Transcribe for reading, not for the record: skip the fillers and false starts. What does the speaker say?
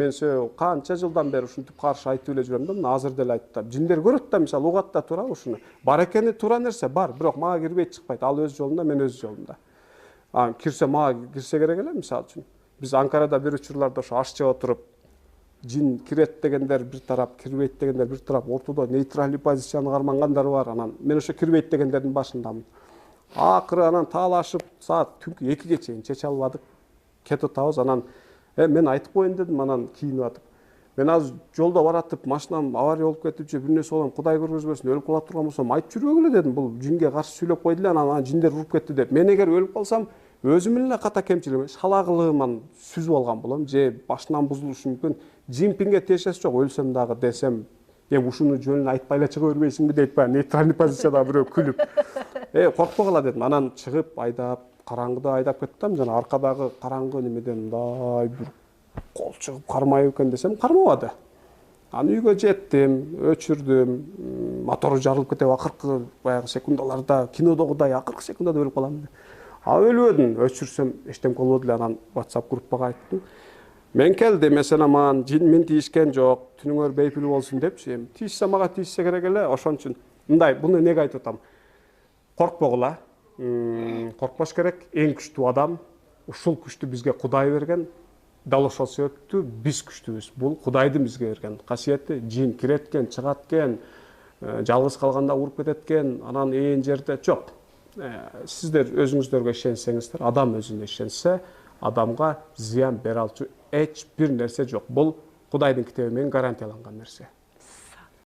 мен канча жылдан бери ушинтип каршы айтып эле жүрөм да, мына азыр деле айттым. Жиндер көрөт да, мисалы угат да туура ушуну. Бар экени туура нерсе бар, бирок мага кирбейт чыкпайт. Ал өз жолунда, мен өз жолумда. Кирсе мага кирсе керек эле, мисалы үчүн. Биз Анкарада бир учурларда ошо аш жеп отуруп, жин кирет дегендер бир тарап, кирбейт дегендер бир тарап, ортодо нейтралдуу позицияны кармангандар бар. Анан мен ошо кирбейт дегендердин башындамын. Акыры анан таалашып, саат түнкү 2ге чейин чече албадык. Кетип атабыз. Анан мен айтып коеюн дедим, анан кийинип атып. Мен азыр жолдо баратып, машинам авария болуп кетип же бир нерсе болом, Кудай көргөзбөсүн, өлүп кала турган болсом, айтып жүрбөгүлө дедим. Бул жинге каршы сүйлөп койду эле, анан жиндер уруп кетти деп. Мен эгер өлүп калсам, өзүмдүн эле ката кемчилигим, шалагылыгыман сүзүп алган болом, же башынан бузулушу мүмкүн. Жинпинге тиешеси жок, өлсөм дагы десем, ушуну жөнүн айтпай эле чыга бербейсиңби дейт баягы нейтральный позицияда бирөө күлүп. Коркпогула дедим. Анан чыгып айдап, караңгыда айдап кеттим. Жана аркадагы караңгы немеден мындай бир кол чыгып кармайбы экен десем, кармабады. Анан үйгө жеттим, өчүрдүм, мотору жарылып кетип акыркы баягы секундаларда, кинодогудай акыркы секундада өлүп калам. Өлбөдүм, өчүрсөм эчтеме болбоду эле. Анан WhatsApp группага айттым. Мен келдим, мен жин мен тийишкен жок, түнүңөр бейпил болсун депчи. Тийишсе мага тийишсе керек эле, ошон үчүн мындай, буну эмнеге айтып атам? Коркпогула, коркпош керек. Эң күчтүү адам, ушул күчтү бизге Кудай берген. Дал ошол себептүү биз күчтүүбүз. Бул Кудайдын бизге берген касиети. Жин киреткен, чыгаткен, жалгыз калганда уруп кететкен, анан ээн жерде жок. Сиздер өзүңүздөргө ишенсеңиздер, адам өзүнө ишенсе, адамга зыян бере алчу эч бир нерсе жок. Бул Кудайдын китеби менен гарантияланган нерсе.